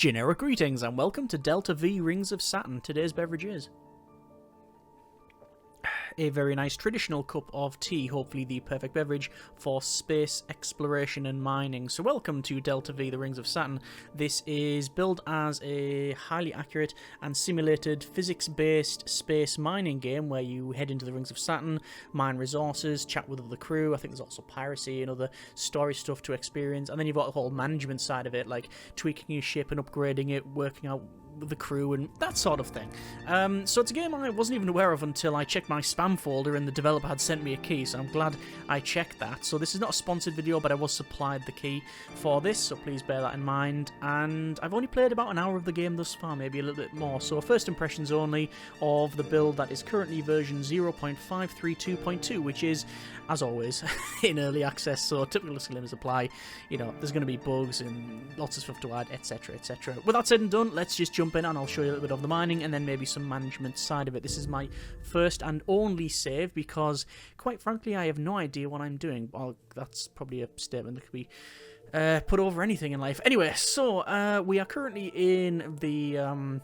Generic greetings and welcome to Delta V Rings of Saturn. Today's beverage is a very nice traditional cup of tea, hopefully the perfect beverage for space exploration and mining. So welcome to Delta V, the Rings of Saturn. This is billed as a highly accurate and simulated physics-based space mining game where you head into the Rings of Saturn, mine resources, chat with other crew. I think there's also piracy and other story stuff to experience. And then you've got the whole management side of it, like tweaking your ship and upgrading it, working out with the crew and that sort of thing. So it's a game I wasn't even aware of until I checked my spam folder and the developer had sent me a key, so I'm glad I checked that. So this is not a sponsored video, but I was supplied the key for this, so please bear that in mind. And I've only played about an hour of the game thus far, maybe a little bit more, so first impressions only of the build that is currently version 0.532.2, which is, as always, in early access, so typical disclaimers apply. You know, there's going to be bugs and lots of stuff to add, etc, etc. With that said and done, let's just jump in and I'll show you a little bit of the mining and then maybe some management side of it. This is my first and only save because, quite frankly, I have no idea what I'm doing. Well, that's probably a statement that could be put over anything in life. Anyway, so we are currently in the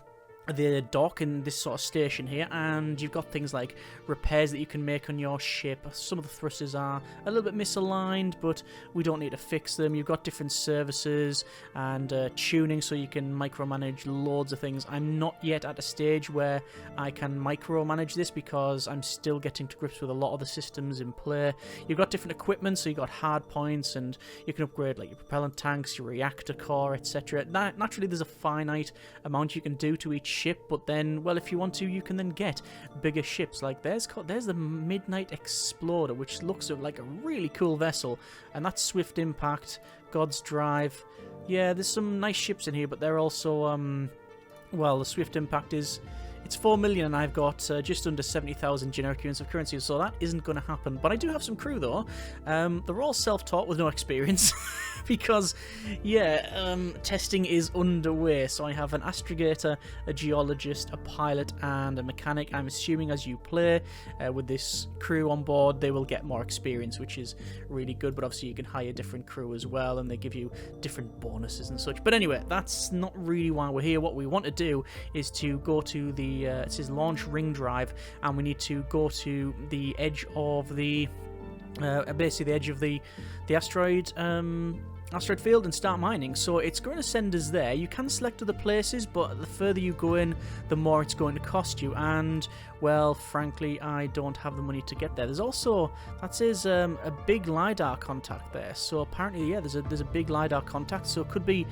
dock in this sort of station here, and you've got things like repairs that you can make on your ship. Some of the thrusters are a little bit misaligned, but we don't need to fix them. You've got different services and tuning, so you can micromanage loads of things. I'm not yet at a stage where I can micromanage this because I'm still getting to grips with a lot of the systems in play. You've got different equipment, so you've got hard points, and you can upgrade like your propellant tanks, your reactor core, etc. Naturally, there's a finite amount you can do to each ship, but then, well, if you want to, you can then get bigger ships. Like there's the Midnight Explorer, which looks like a really cool vessel, and that's Swift Impact, God's Drive. Yeah, there's some nice ships in here, but they're also well, the Swift Impact it's 4 million and I've got just under 70,000 generic units of currency, so that isn't going to happen. But I do have some crew though. They're all self-taught with no experience because, yeah, testing is underway. So I have an astrogator, a geologist, a pilot and a mechanic. I'm assuming as you play with this crew on board, they will get more experience, which is really good. But obviously you can hire different crew as well, and they give you different bonuses and such. But anyway, that's not really why we're here. What we want to do is to go to the it says launch ring drive, and we need to go to the edge of the basically the edge of the asteroid field and start mining. So it's going to send us there. You can select other places, but the further you go in, the more it's going to cost you. And, well, frankly, I don't have the money to get there. There's also, that says a big LiDAR contact there. So apparently, yeah, there's a big LiDAR contact. So it could be,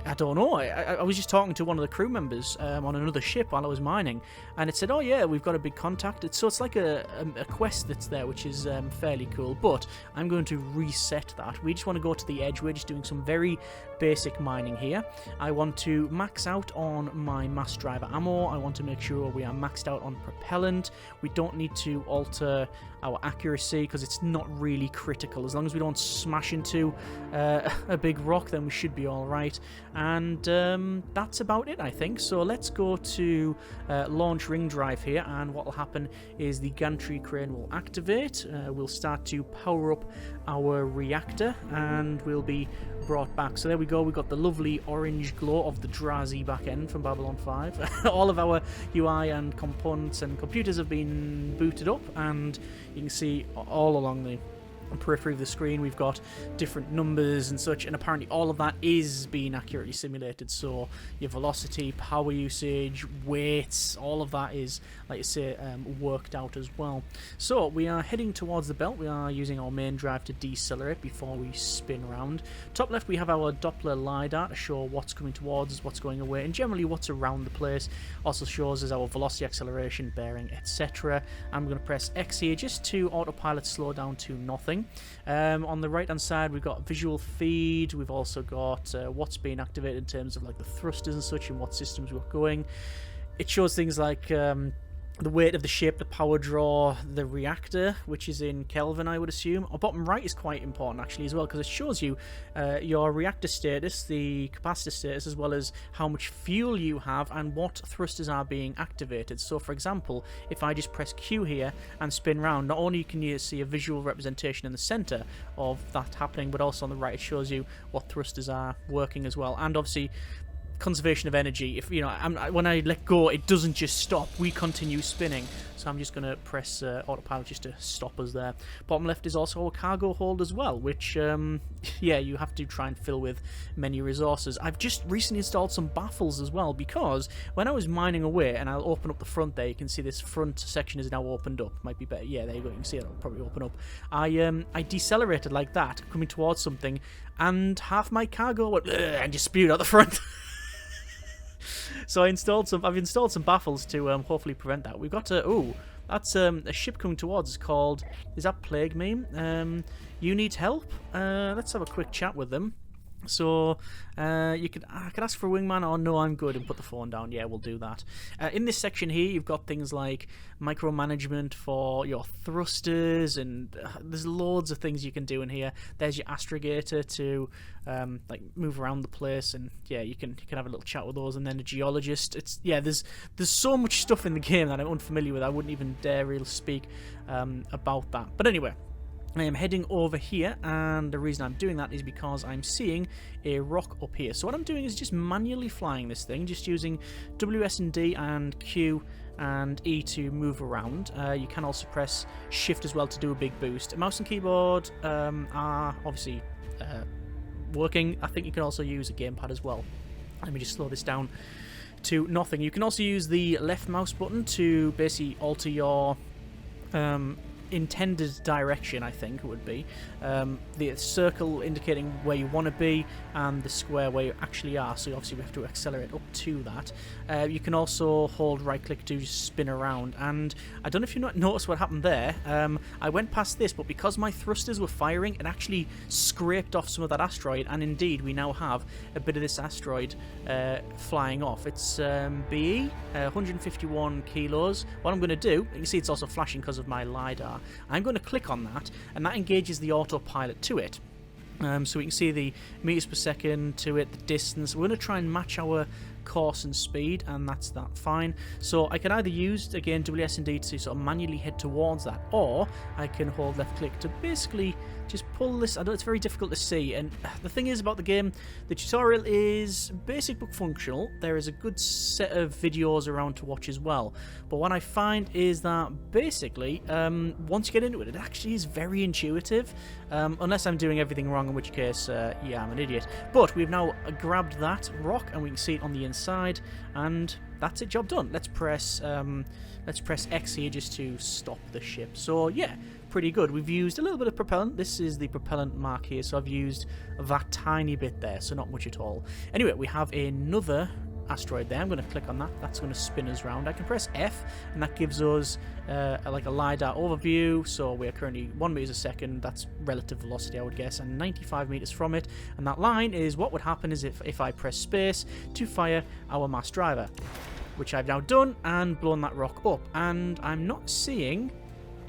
I don't know. I was just talking to one of the crew members on another ship while I was mining, and it said, oh yeah, we've got a big contact. So it's like a quest that's there, which is fairly cool. But I'm going to reset that. We just want to go to the edge. We're just doing some very basic mining here. I want to max out on my mass driver ammo. I want to make sure we are maxed out on propellant. We don't need to alter our accuracy because it's not really critical. As long as we don't smash into a big rock, then we should be all right. And that's about it, I think. So let's go to launch ring drive here, and what will happen is the gantry crane will activate. We'll start to power up our reactor, and we'll be brought back. So there we go. We've got the lovely orange glow of the Drazi back end from Babylon 5. All of our UI and components and computers have been booted up, and you can see all along the periphery of the screen we've got different numbers and such, and apparently all of that is being accurately simulated. So your velocity, power usage, weights, all of that is, like you say, worked out as well. So we are heading towards the belt. We are using our main drive to decelerate before we spin around. Top left we have our Doppler LiDAR to show what's coming towards us, what's going away, and generally what's around the place. Also shows us our velocity, acceleration, bearing, etc. I'm going to press X here just to autopilot slow down to nothing. On the right hand side we've got visual feed. We've also got what's being activated in terms of like the thrusters and such, and what systems we're going. It shows things like the weight of the ship, the power draw, the reactor, which is in Kelvin, I would assume. Our bottom right is quite important, actually, as well, because it shows you your reactor status, the capacitor status, as well as how much fuel you have and what thrusters are being activated. So, for example, if I just press Q here and spin round, not only can you see a visual representation in the center of that happening, but also on the right it shows you what thrusters are working as well. And obviously, conservation of energy. If when I let go, it doesn't just stop. We continue spinning. So I'm just going to press autopilot just to stop us there. Bottom left is also a cargo hold as well, which, yeah, you have to try and fill with many resources. I've just recently installed some baffles as well, because when I was mining away, and I'll open up the front there, you can see this front section is now opened up. Might be better. Yeah, there you go. You can see it'll probably open up. I decelerated like that, coming towards something, and half my cargo went and just spewed out the front. So I've installed some baffles to hopefully prevent that. We've got that's a ship coming towards us called, is that Plague Meme? You need help? Let's have a quick chat with them. So I could ask for a wingman, or no, I'm good, and put the phone down. Yeah, we'll do that. In this section here, you've got things like micromanagement for your thrusters, and there's loads of things you can do in here. There's your astrogator to like move around the place, and yeah, you can have a little chat with those. And then a geologist. There's so much stuff in the game that I'm unfamiliar with. I wouldn't even dare really speak about that. But anyway, I am heading over here, and the reason I'm doing that is because I'm seeing a rock up here. So what I'm doing is just manually flying this thing, just using WSD and Q and E to move around. You can also press Shift as well to do a big boost. Mouse and keyboard are obviously working. I think you can also use a gamepad as well. Let me just slow this down to nothing. You can also use the left mouse button to basically alter your intended direction, I think it would be. The circle indicating where you want to be, and the square where you actually are. So obviously we have to accelerate up to that. You can also hold right click to just spin around, and I don't know if you noticed what happened there. I went past this, but because my thrusters were firing, it actually scraped off some of that asteroid, and indeed we now have a bit of this asteroid flying off. It's BE 151 kilos. What I'm going to do, you can see it's also flashing because of my LiDAR. I'm going to click on that, and that engages the autopilot to it. So we can see the meters per second to it, the distance. We're going to try and match our course and speed, and that's that fine. So I can either use, again, WSD to sort of manually head towards that, or I can hold left click to basically just pull this. I know it's very difficult to see, and the thing is about the game, the tutorial is basic but functional. There is a good set of videos around to watch as well, but what I find is that basically once you get into it, it actually is very intuitive, unless I'm doing everything wrong, in which case yeah, I'm an idiot. But we've now grabbed that rock, and we can see it on the inside, and that's it, job done. Let's press X here just to stop the ship. So yeah, pretty good. We've used a little bit of propellant. This is the propellant mark here, so I've used that tiny bit there, so not much at all. Anyway, we have another asteroid there. I'm going to click on that. That's going to spin us round. I can press F, and that gives us like a LiDAR overview. So we're currently 1 meters a second. That's relative velocity, I would guess, and 95 meters from it. And that line is what would happen is if I press space to fire our mass driver, which I've now done, and blown that rock up. And I'm not seeing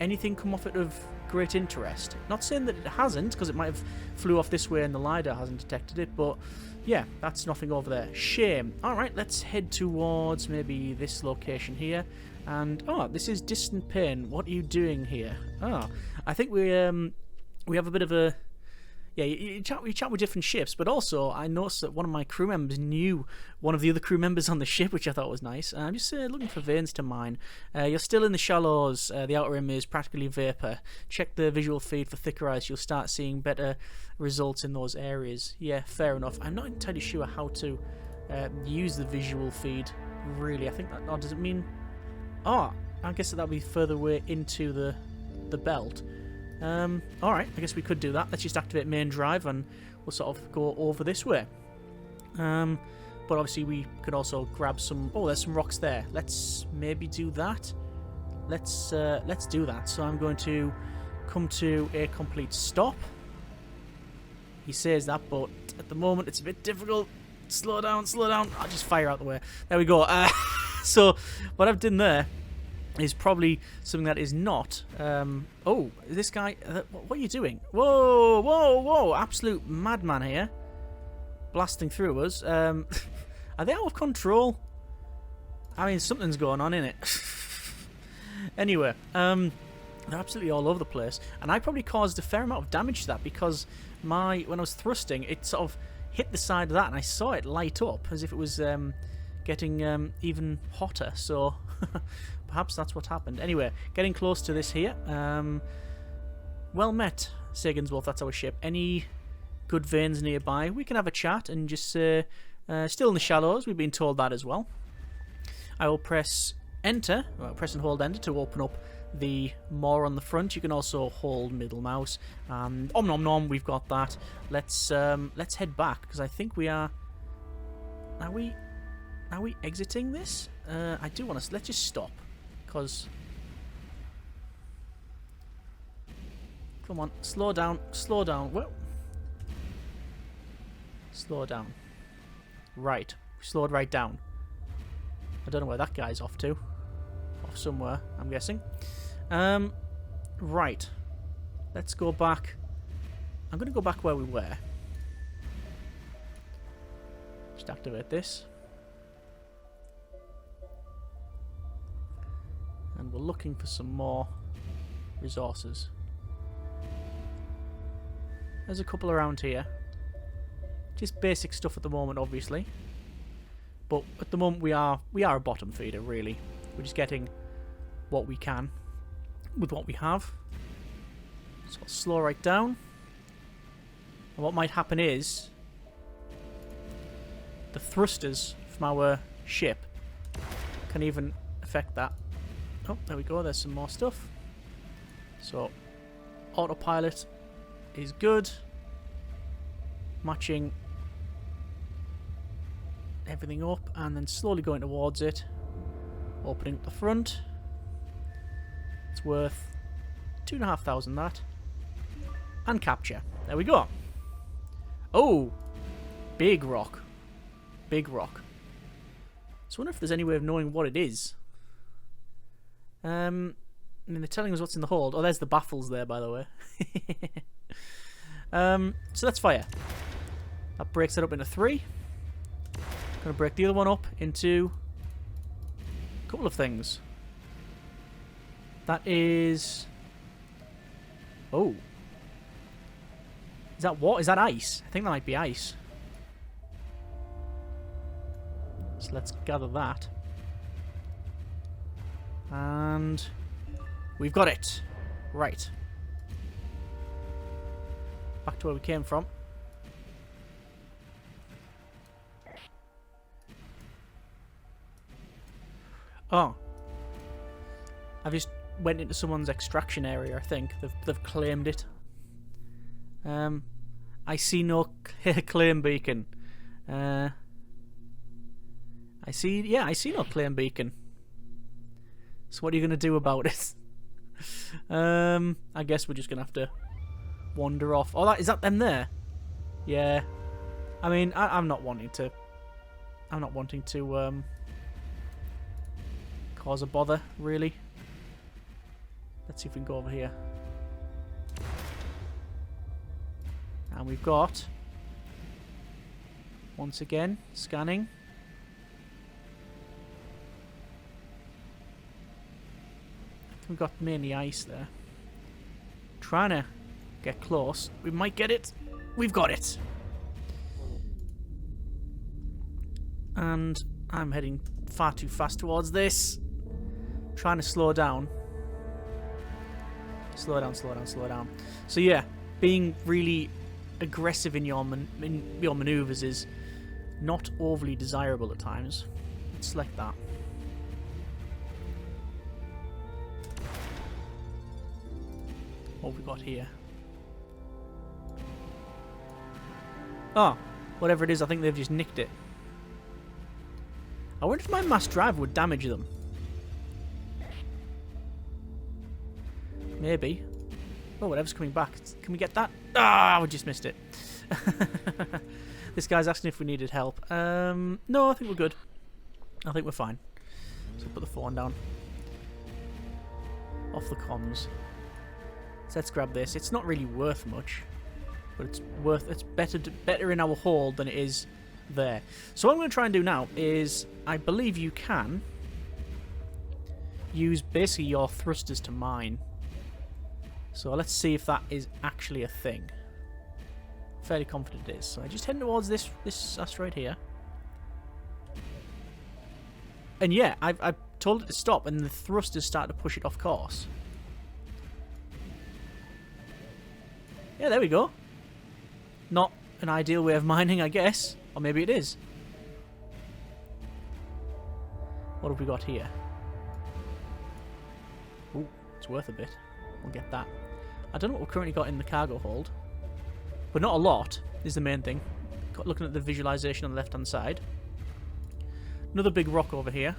anything come off it of great interest. Not saying that it hasn't, because it might have flew off this way and the LiDAR hasn't detected it, but yeah, that's nothing over there. Shame. Alright, let's head towards maybe this location here. And, oh, this is Distant Pain. What are you doing here? Oh, I think we have a bit of a... Yeah, you chat with different ships, but also I noticed that one of my crew members knew one of the other crew members on the ship, which I thought was nice. I'm just looking for veins to mine. You're still in the shallows. The outer rim is practically vapor. Check the visual feed for thicker ice. You'll start seeing better results in those areas. Yeah, fair enough. I'm not entirely sure how to use the visual feed, really. I think that... Oh, does it mean... Oh, I guess that'll be further away into the belt. Alright, I guess we could do that. Let's just activate main drive and we'll sort of go over this way. But obviously we could also grab some... Oh, there's some rocks there. Let's maybe do that. Let's do that. So I'm going to come to a complete stop. He says that, but at the moment it's a bit difficult. Slow down, slow down. I'll just fire out the way. There we go. So what I've done there is probably something that is not... oh, this guy... what are you doing? Whoa, whoa, whoa! Absolute madman here. Blasting through us. Are they out of control? I mean, something's going on, innit? Anyway, they're absolutely all over the place. And I probably caused a fair amount of damage to that, because when I was thrusting, it sort of hit the side of that and I saw it light up as if it was getting even hotter. So perhaps that's what happened. Anyway, getting close to this here. Well met, Sagan's Wolf. That's our ship. Any good veins nearby? We can have a chat and just say, still in the shallows. We've been told that as well. I will press enter, press and hold enter to open up the more on the front. You can also hold middle mouse. Om nom nom, we've got that. Let's head back because I think we are. Are we exiting this? I do want to. Let's just stop because. Come on, slow down, slow down. Whoa. Slow down. Right, slowed right down. I don't know where that guy's off to. Off somewhere, I'm guessing. Right. Let's go back. I'm going to go back where we were. Just activate this. And we're looking for some more resources. There's a couple around here. Just basic stuff at the moment, obviously. But at the moment we are a bottom feeder, really. We're just getting what we can with what we have. So I'll slow right down. And what might happen is the thrusters from our ship can even affect that. Oh, there we go. There's some more stuff. So autopilot is good. Matching everything up and then slowly going towards it. Opening up the front. It's worth 2,500 that. And capture. There we go. Oh! Big rock. Big rock. So I wonder if there's any way of knowing what it is. I mean, they're telling us what's in the hold. Oh, there's the baffles there, by the way. So let's fire. That breaks it up into 3. Gonna break the other one up into a couple of things. That is... Oh. Is that what? Is that ice? I think that might be ice. So let's gather that. And we've got it. Right. Back to where we came from. Oh. I've just went into someone's extraction area, I think. They've claimed it. I see no claim beacon. I see no claim beacon. So what are you going to do about it? I guess we're just going to have to wander off. Oh, is that them there? Yeah. I mean, I'm not wanting to cause a bother, really. Let's see if we can go over here. And we've got, once again, scanning. We've got mainly ice there. Trying to get close. We might get it. We've got it. And I'm heading far too fast towards this. Trying to slow down. Slow down, slow down, slow down. So yeah, being really aggressive in your maneuvers is not overly desirable at times. Let's select that. What have we got here? Oh, whatever it is, I think they've just nicked it. I wonder if my mass drive would damage them. Maybe. Oh, whatever's coming back. Can we get that? Ah, we just missed it. This guy's asking if we needed help. No, I think we're good. I think we're fine. So put the phone down. Off the comms. So let's grab this. It's not really worth much, but it's better in our hold than it is there. So what I'm going to try and do now is, I believe you can use basically your thrusters to mine. So let's see if that is actually a thing. fairly confident it is. So I'm just heading towards this asteroid here. And yeah, I've told it to stop, and the thrusters start to push it off course. Yeah, there we go. Not an ideal way of mining, I guess. Or maybe it is. What have we got here? Ooh, it's worth a bit. We'll get that. I don't know what we've currently got in the cargo hold. But not a lot is the main thing. Looking at the visualization on the left-hand side. Another big rock over here.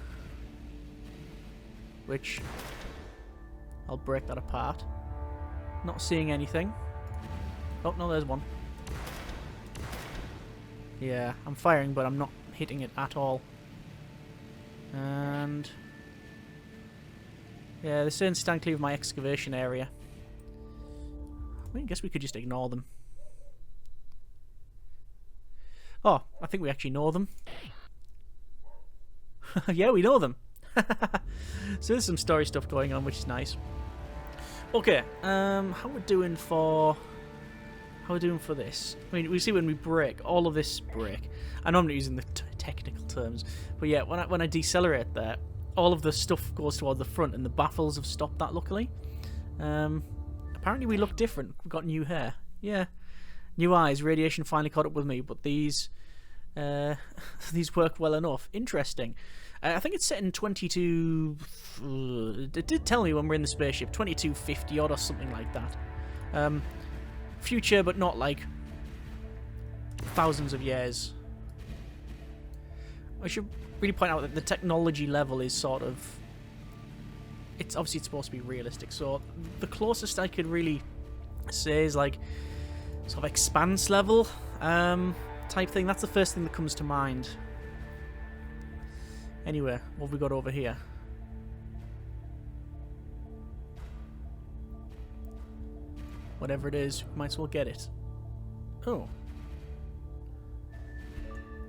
Which I'll break that apart. Not seeing anything. Oh, no, there's one. Yeah, I'm firing, but I'm not hitting it at all. And yeah, they're saying stand clear of my excavation area. I guess we could just ignore them. Oh, I think we actually know them. Yeah, we know them. So there's some story stuff going on, which is nice. Okay, how we're doing for this? I mean, we see when we brake, all of this brake. I know I'm not using the technical terms, but yeah, when I decelerate there, all of the stuff goes toward the front, and the baffles have stopped that. Luckily, apparently we look different. We've got new hair. Yeah, new eyes. Radiation finally caught up with me, but these work well enough. Interesting. I think it's set in 22. It did tell me when we're in the spaceship, 2250 odd or something like that. Future, but not like thousands of years. I should really point out that the technology level is sort of... It's obviously it's supposed to be realistic, so the closest I could really say is like sort of expanse level type thing. That's the first thing that comes to mind. Anyway, what have we got over here? Whatever it is, might as well get it. Oh.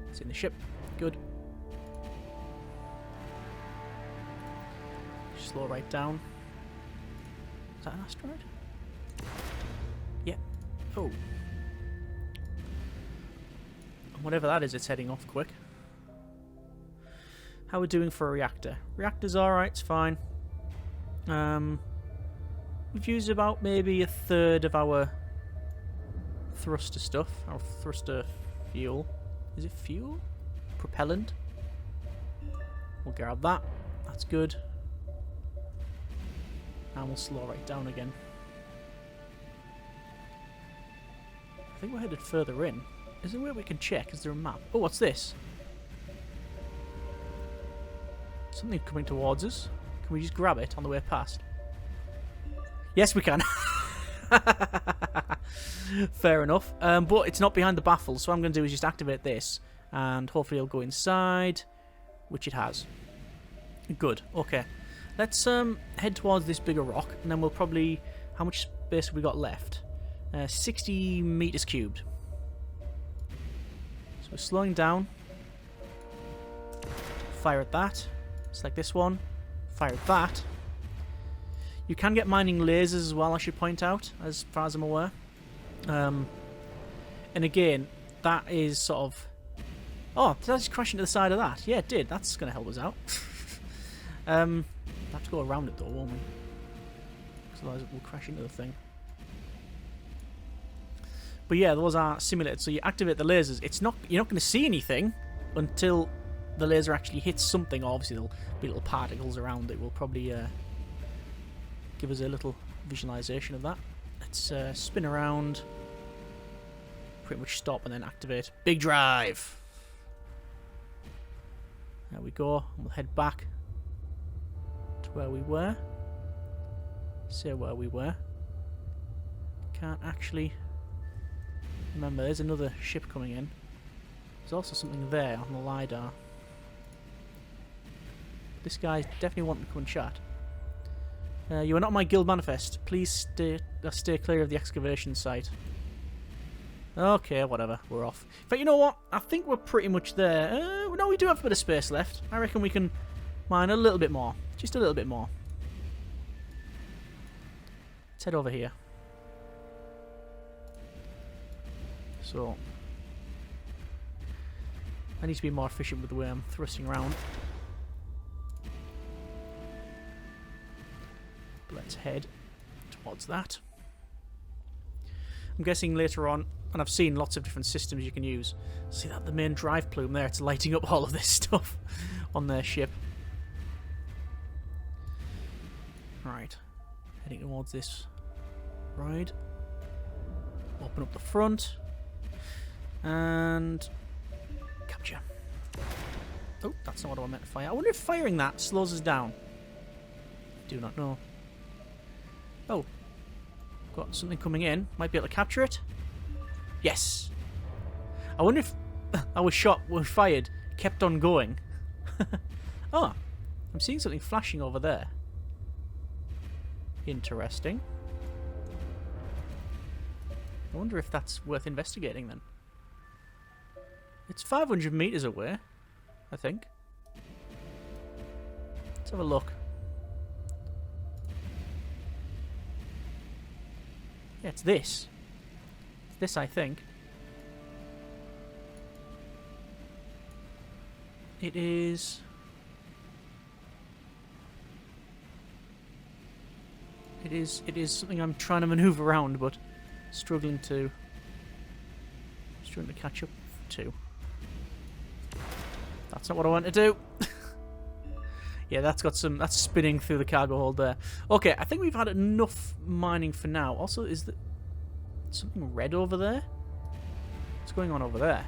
It's in the ship. Good. Slow right down. Is that an asteroid? Yeah. Oh. And whatever that is, it's heading off quick. How are we doing for a reactor? Reactor's alright, it's fine. We've used about maybe a third of our thruster stuff. Our thruster fuel. Is it fuel? Propellant? We'll grab that. That's good. And we'll slow right down again. I think we're headed further in. Is there a way we can check? Is there a map? Oh, what's this? Something coming towards us. Can we just grab it on the way past? Yes, we can. Fair enough. But it's not behind the baffle, so what I'm going to do is just activate this, and hopefully it'll go inside, which it has. Good. Okay. Let's head towards this bigger rock, and then we'll probably... How much space have we got left? 60 meters cubed. So we're slowing down. Fire at that. Select this one. Fire at that. You can get mining lasers as well, I should point out, as far as I'm aware. And again, that is sort of... Oh, did I just crash into the side of that? Yeah, it did. That's going to help us out. We'll have to go around it though, won't we? Because otherwise we'll crash into the thing. But yeah, those are simulated. So you activate the lasers. You're not going to see anything until the laser actually hits something. Obviously, there'll be little particles around it. We'll probably... give us a little visualization of that. Let's spin around, pretty much stop, and then activate big drive. There we go. And we'll head back to where we were. Say where we were. Can't actually remember. There's another ship coming in. There's also something there on the LiDAR. This guy's definitely wanting to come and chat. You are not my guild manifest. Please stay clear of the excavation site. Okay, whatever. We're off. But you know what? I think we're pretty much there. No, we do have a bit of space left. I reckon we can mine a little bit more. Just a little bit more. Let's head over here. So I need to be more efficient with the way I'm thrusting around. But let's head towards that. I'm guessing later on, and I've seen lots of different systems you can use. See that the main drive plume there? It's lighting up all of this stuff on their ship. Right, heading towards this ride. Open up the front and capture. Oh, that's not what I meant to fire. I wonder if firing that slows us down. Do not know. Oh, got something coming in. Might be able to capture it. Yes. I wonder if our shot, when fired, kept on going. Oh, I'm seeing something flashing over there. Interesting. I wonder if that's worth investigating then. It's 500 meters away, I think. Let's have a look. Yeah, it's this. This, I think. It is... It is something I'm trying to maneuver around, but struggling to catch up to. That's not what I want to do. Yeah, that's spinning through the cargo hold there. Okay, I think we've had enough mining for now. Also, is there something red over there? What's going on over there?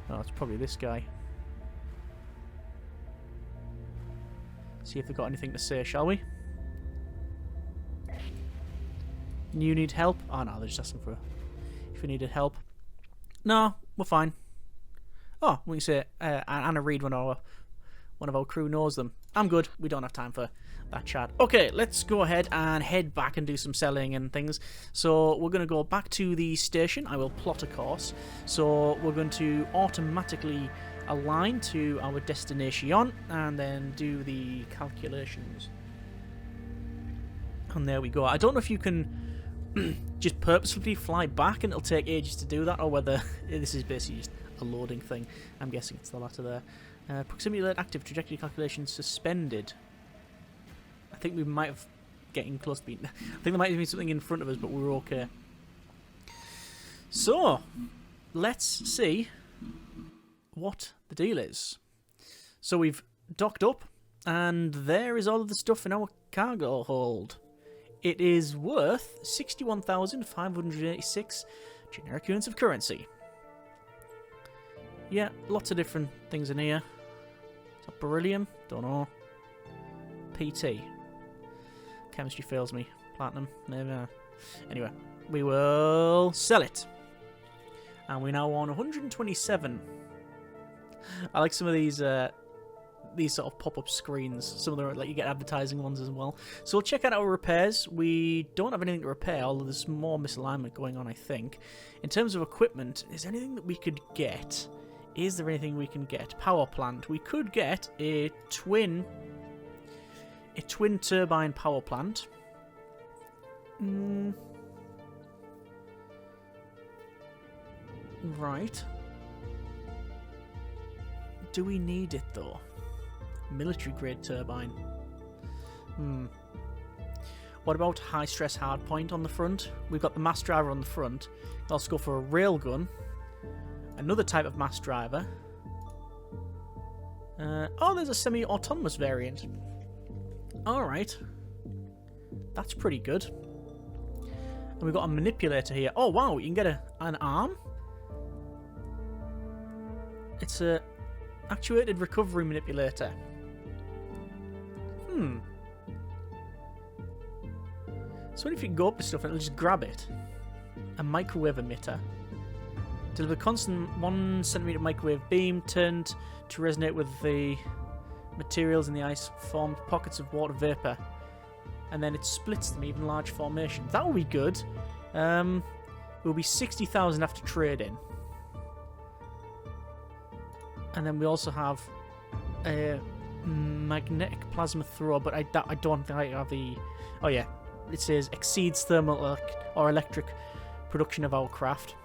Oh, it's probably this guy. See if they've got anything to say, shall we? You need help? Oh no, they're just asking for if we needed help. No, we're fine. Oh, we can say Anna Reid, one of our crew, knows them. I'm good. We don't have time for that chat. Okay, let's go ahead and head back and do some selling and things. So we're going to go back to the station. I will plot a course. So we're going to automatically align to our destination and then do the calculations. And there we go. I don't know if you can just purposefully fly back and it'll take ages to do that, or whether this is basically just a loading thing. I'm guessing it's the latter there. Proximity alert active, trajectory calculation suspended. I think we might have getting close to being... I think there might have been something in front of us, but we were okay. So, let's see what the deal is. So we've docked up, and there is all of the stuff in our cargo hold. It is worth 61,586 generic units of currency. Yeah, lots of different things in here. Is that beryllium? Don't know. PT. Chemistry fails me. Platinum? Maybe. Anyway, we will sell it. And we now own 127. I like some of these sort of pop-up screens. Some of them, like, you get advertising ones as well. So we'll check out our repairs. We don't have anything to repair, although there's more misalignment going on, I think. In terms of equipment, is there anything that we could get? Is there anything we can get? Power plant. We could get a twin turbine power plant. Right. Do we need it though? Military grade turbine. What about high stress hardpoint on the front? We've got the mass driver on the front. Let's go for a railgun. Another type of mass driver. Oh, there's a semi-autonomous variant. Alright. That's pretty good. And we've got a manipulator here. Oh, wow, you can get an arm? It's a actuated recovery manipulator. So if you can go up to stuff and it'll just grab it. A microwave emitter. Deliver constant 1 centimeter microwave beam turned to resonate with the materials in the ice, formed pockets of water vapor. And then it splits them, even large formations. That will be good. It will be 60,000 after trade-in. And then we also have a magnetic plasma thrower, but I don't think I have the... Oh yeah, it says exceeds thermal or electric production of our craft.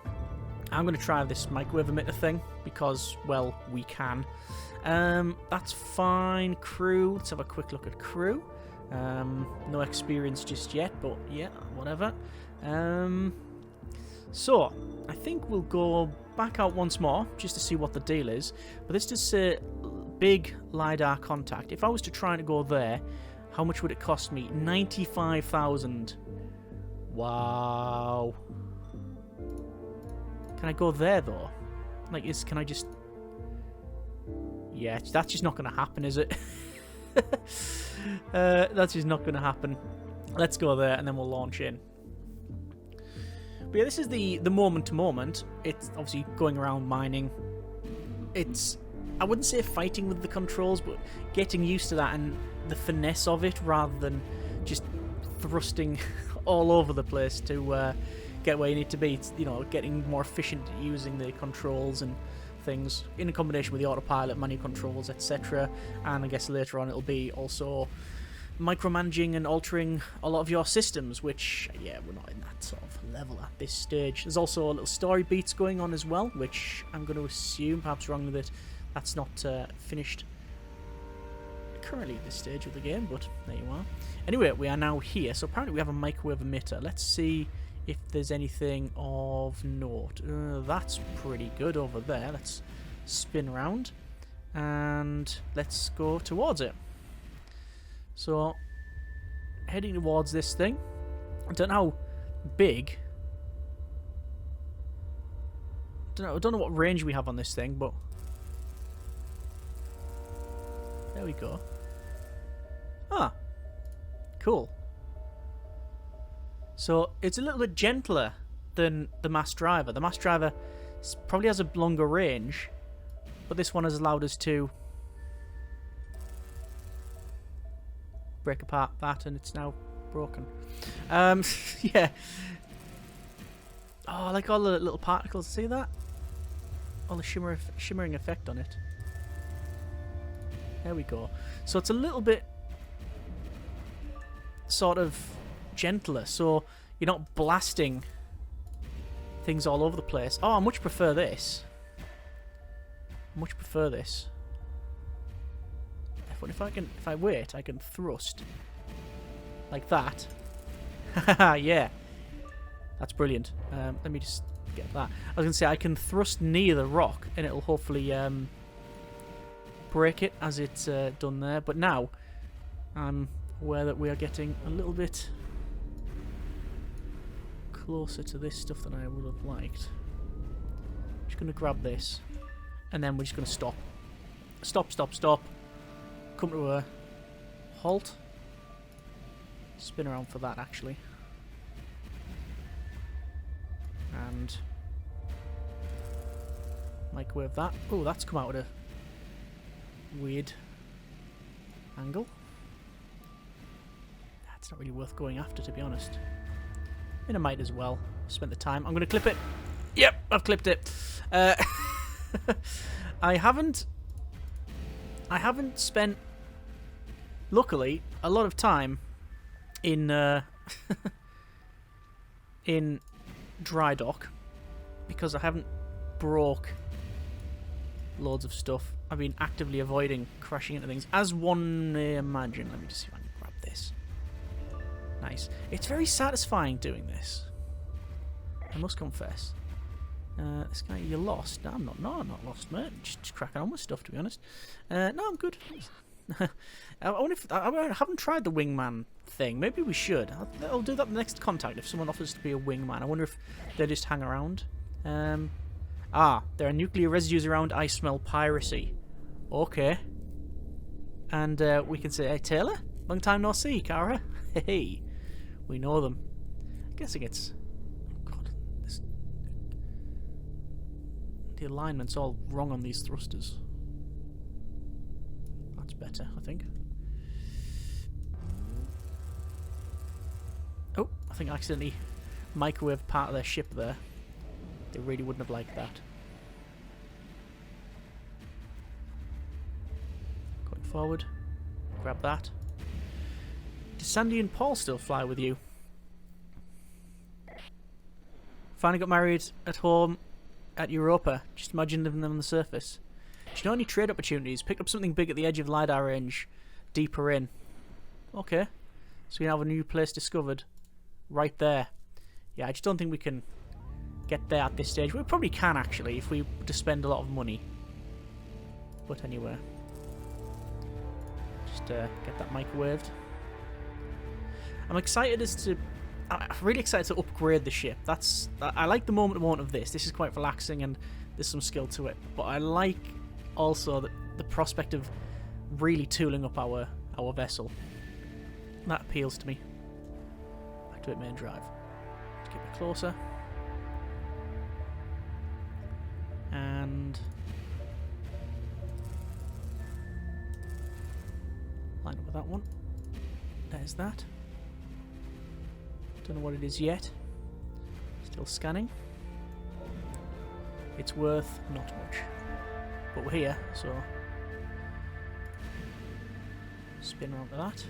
I'm going to try this microwave emitter thing because, well, we can. That's fine. Crew. Let's have a quick look at crew. No experience just yet, but yeah, whatever. So, I think we'll go back out once more just to see what the deal is. But this does say big LiDAR contact. If I was to try to go there, how much would it cost me? 95,000. Wow. Can I go there, though? Like, can I just... Yeah, that's just not going to happen, is it? That's just not going to happen. Let's go there, and then we'll launch in. But yeah, this is the moment-to-moment. It's obviously going around mining. It's... I wouldn't say fighting with the controls, but getting used to that and the finesse of it, rather than just thrusting all over the place to get where you need to be. It's, you know, getting more efficient at using the controls and things in combination with the autopilot, manual controls, etc. And I guess later on it'll be also micromanaging and altering a lot of your systems, which, yeah, we're not in that sort of level at this stage. There's also little story beats going on as well, which I'm going to assume, perhaps wrongly, that that's not finished currently at this stage of the game, but there you are. Anyway, we are now here, so apparently we have a microwave emitter. Let's see if there's anything of note. That's pretty good over there. Let's spin around and let's go towards it. So, heading towards this thing. I don't know how big. I don't know what range we have on this thing, but there we go. Ah, cool. So it's a little bit gentler than the Mass Driver. The Mass Driver probably has a longer range, but this one has allowed us to break apart that, and it's now broken. Yeah. Oh, I like all the little particles. See that? All the shimmering effect on it. There we go. So it's a little bit sort of gentler, so you're not blasting things all over the place. Oh, I much prefer this. Much prefer this. If I wait, I can thrust like that. Yeah, that's brilliant. Let me just get that. I was gonna say I can thrust near the rock, and it'll hopefully break it as it's done there. But now I'm aware that we are getting a little bit closer to this stuff than I would have liked. I'm just going to grab this, and then we're just going to stop. Stop. Come to a halt. Spin around for that, actually. And microwave that. Oh, that's come out at a weird angle. That's not really worth going after, to be honest. I mean, I might as well. Spent the time. I'm going to clip it. Yep, I've clipped it. I haven't spent, luckily, a lot of time in in dry dock, because I haven't broke loads of stuff. I've been actively avoiding crashing into things, as one may imagine. Let me just see if I can grab this. Nice. It's very satisfying doing this, I must confess. This guy, you're lost. No, I'm not. No, I'm not lost, mate. Just cracking on with stuff, to be honest. No, I'm good. I wonder if I haven't tried the wingman thing. Maybe we should. I'll do that in the next contact if someone offers to be a wingman. I wonder if they just hang around. There are nuclear residues around. I smell piracy. Okay. And we can say, hey, Taylor, long time no see, Kara. Hey, we know them. I'm guessing it's... God, the alignment's all wrong on these thrusters. That's better, I think. Oh, I think I accidentally microwaved part of their ship there. They really wouldn't have liked that. Going forward. Grab that. Does Sandy and Paul still fly with you? Finally got married at home at Europa. Just imagine living them on the surface. Do you know any trade opportunities? Picked up something big at the edge of LiDAR range. Deeper in. Okay. So we have a new place discovered. Right there. Yeah, I just don't think we can get there at this stage. We probably can, actually, if we were to spend a lot of money. But anyway. Just get that microwaved. I'm excited I'm really excited to upgrade the ship. I like the moment of this. This is quite relaxing and there's some skill to it. But I like also the prospect of really tooling up our vessel. That appeals to me. Activate main drive. Let's get a bit closer. And line up with that one. There's that. Don't know what it is yet. Still scanning. It's worth not much. But we're here, so spin around to that.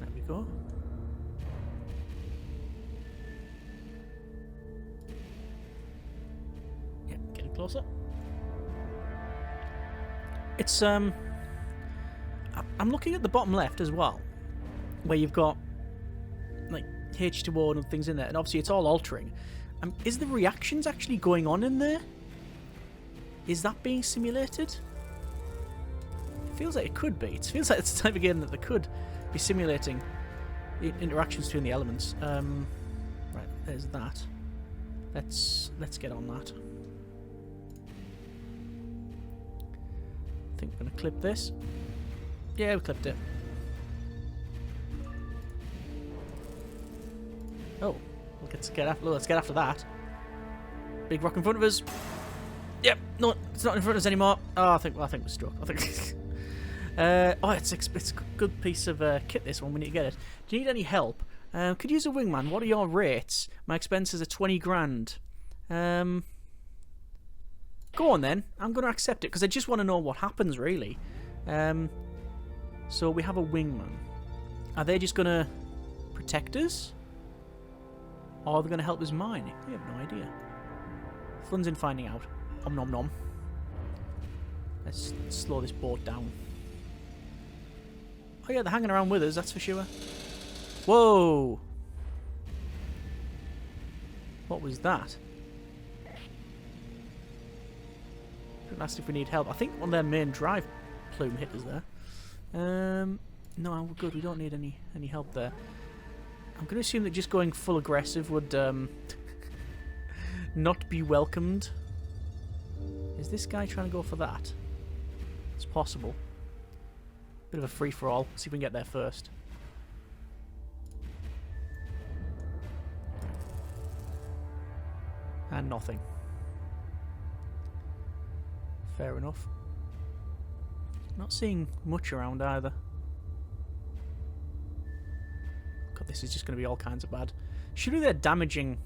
There we go. Yeah, getting closer. It's I'm looking at the bottom left as well, where you've got like H2O and things in there, and obviously it's all altering. Is the reactions actually going on in there? Is that being simulated? It feels like it could be. It feels like it's the type of game that they could be simulating interactions between the elements. Right, there's that. Let's get on that. I think we're going to clip this. Yeah, we clipped it. Oh, let's get after that. Big rock in front of us. Yep, no, it's not in front of us anymore. Oh, I think we're struck. I think. It's a good piece of kit. This one, we need to get it. Do you need any help? Could use a wingman. What are your rates? My expenses are 20 grand. Go on then. I'm going to accept it because I just want to know what happens really. So we have a wingman. Are they just going to protect us? Or are they going to help us mine? We have no idea. Fun's in finding out. Om nom nom. Let's slow this boat down. Oh yeah, they're hanging around with us, that's for sure. Whoa! What was that? Asked if we need help. I think one of their main drive plume hit us there. No, we're good. We don't need any help there. I'm going to assume that just going full aggressive would not be welcomed. Is this guy trying to go for that? It's possible. Bit of a free-for-all. See if we can get there first. And nothing. Fair enough. Not seeing much around either. God, this is just going to be all kinds of bad. Surely they're damaging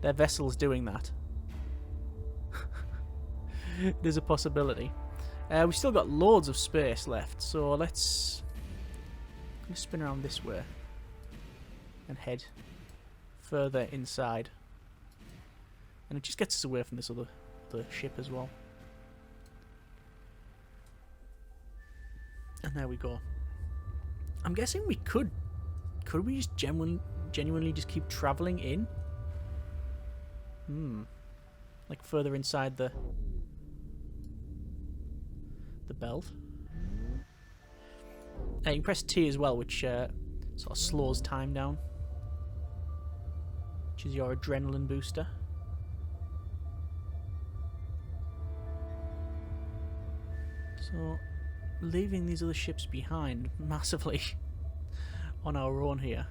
their vessels doing that. There's a possibility. We've still got loads of space left, so let's spin around this way and head further inside. And it just gets us away from this other ship as well. And there we go. I'm guessing we could we just genuinely just keep travelling in? Like further inside the belt. You can press T as well, which sort of slows time down. Which is your adrenaline booster. So, leaving these other ships behind massively on our own here.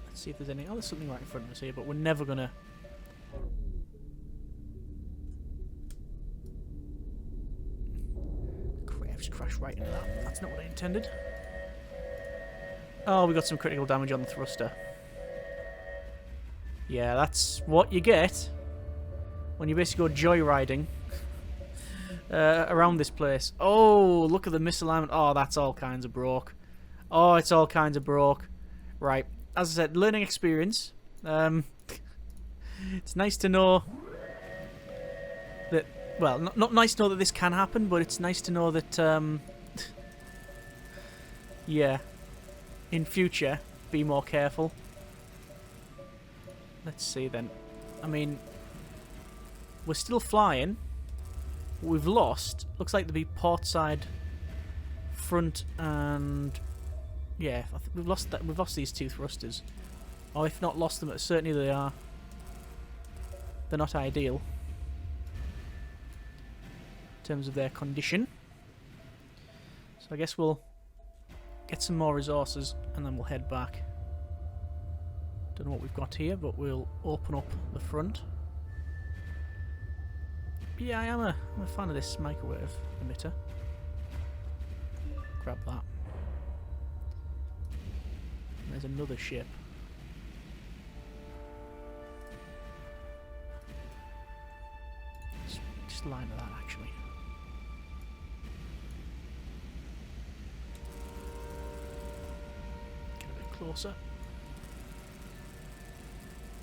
Let's see if there's any... Oh, there's something right in front of us here, but we're never gonna... Crap, just crashed right into that. That's not what I intended. Oh, we got some critical damage on the thruster. Yeah, that's what you get when you basically go joyriding around this place. Oh, look at the misalignment. Oh, that's all kinds of broke. Oh, it's all kinds of broke. Right. As I said, learning experience. It's nice to know that... Well, not nice to know that this can happen, but it's nice to know that... yeah. In future, be more careful. Let's see then. I mean, we're still flying. We've lost. Looks like the port side, front, and yeah, I think we've lost that. We've lost these two thrusters, or if not lost them, certainly they are. They're not ideal in terms of their condition. So I guess we'll get some more resources and then we'll head back. Don't know what we've got here, but we'll open up the front. Yeah, I'm a fan of this microwave emitter. Grab that. And there's another ship. Just line of that, actually. Get a bit closer.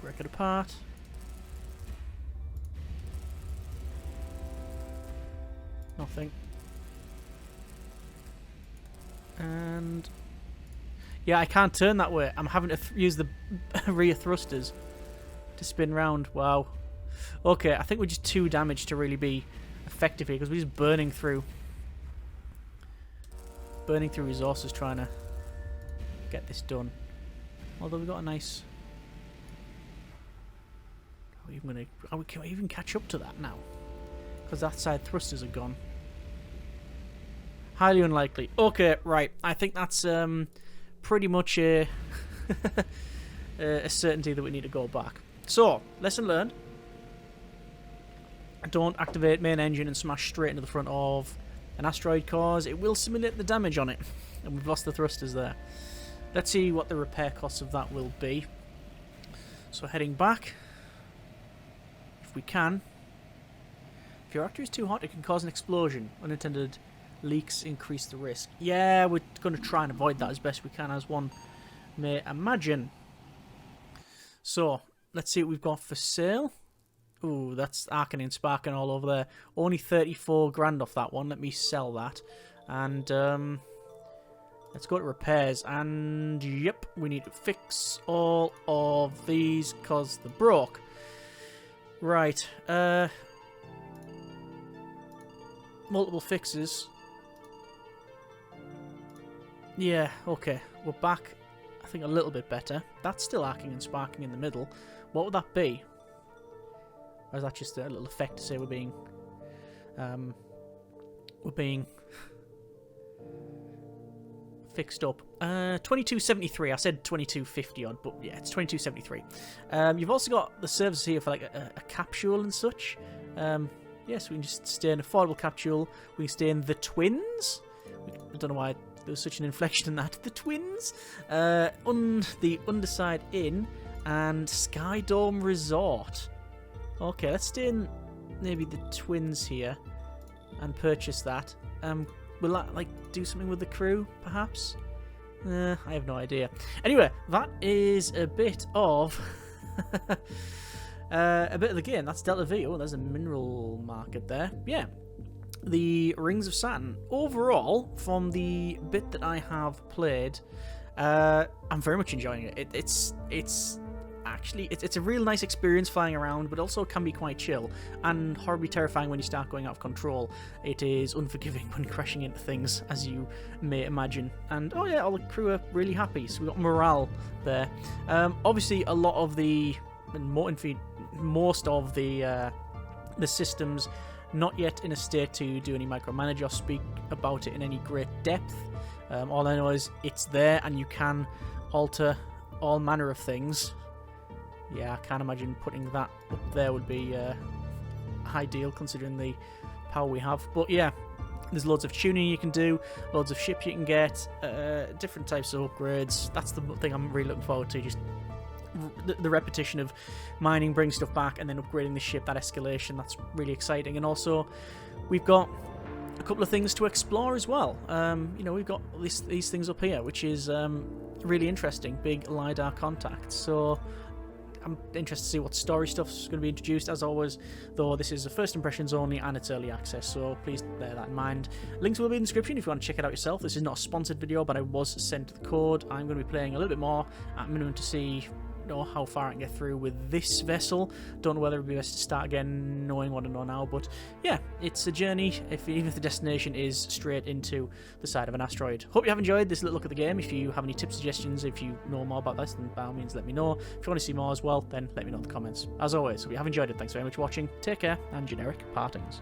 Break it apart. Nothing. And yeah, I can't turn that way. I'm having to use the rear thrusters to spin round. Wow. Okay, I think we're just too damaged to really be effective here because we're just burning through resources trying to get this done. Although we've got a nice... Can we even catch up to that now? Because that side thrusters are gone. Highly unlikely. Okay, right. I think that's pretty much a certainty that we need to go back. So, lesson learned. Don't activate main engine and smash straight into the front of an asteroid cause it will simulate the damage on it. And we've lost the thrusters there. Let's see what the repair costs of that will be. So heading back. If we can. If your reactor is too hot, it can cause an explosion. Unintended leaks increase the risk. Yeah, we're going to try and avoid that as best we can, as one may imagine. So, let's see what we've got for sale. Ooh, that's arcing and sparking all over there. Only 34 grand off that one. Let me sell that. And, let's go to repairs. And, yep, we need to fix all of these because they're broke. Right, multiple fixes. Yeah, okay. We're back, I think, a little bit better. That's still arcing and sparking in the middle. What would that be? Or is that just a little effect to say we're being... fixed up. 2273. I said 2250 odd, but yeah, it's 2273. You've also got the services here for like a capsule and such. Yes, we can just stay in an affordable capsule. We can stay in the Twins. I don't know why there was such an inflection in that. The Twins. The Underside Inn and Sky Dome Resort. Okay, let's stay in maybe the Twins here and purchase that. Will that like do something with the crew, perhaps? I have no idea. Anyway, that is a bit of the game. That's Delta V. Oh, there's a mineral market there. Yeah, the Rings of Saturn. Overall, from the bit that I have played, I'm very much enjoying it. It's a real nice experience flying around, but also can be quite chill and horribly terrifying when you start going out of control. It is unforgiving when crashing into things, as you may imagine. And oh yeah, all the crew are really happy, so we've got morale there. Obviously, a lot of most of the systems not yet in a state to do any micromanage or speak about it in any great depth. All I know is it's there and you can alter all manner of things. Yeah, I can't imagine putting that up there would be ideal considering the power we have. But yeah, there's loads of tuning you can do, loads of ship you can get, different types of upgrades. That's the thing I'm really looking forward to, just the repetition of mining, bringing stuff back, and then upgrading the ship, that escalation. That's really exciting. And also, we've got a couple of things to explore as well. You know, we've got these things up here, which is really interesting. Big LiDAR contacts. So I'm interested to see what story stuff's going to be introduced. As always, though, this is a first impressions only and it's early access, so please bear that in mind. Links will be in the description if you want to check it out yourself. This is not a sponsored video, but I was sent the code. I'm going to be playing a little bit more at minimum to see how far I can get through with this vessel. Don't know whether it would be best to start again knowing what I know now, but yeah, it's a journey, even if the destination is straight into the side of an asteroid. Hope you have enjoyed this little look at the game. If you have any tips, suggestions, if you know more about this, then by all means let me know. If you want to see more as well, then let me know in the comments. As always, hope you have enjoyed it. Thanks very much for watching. Take care, and generic partings.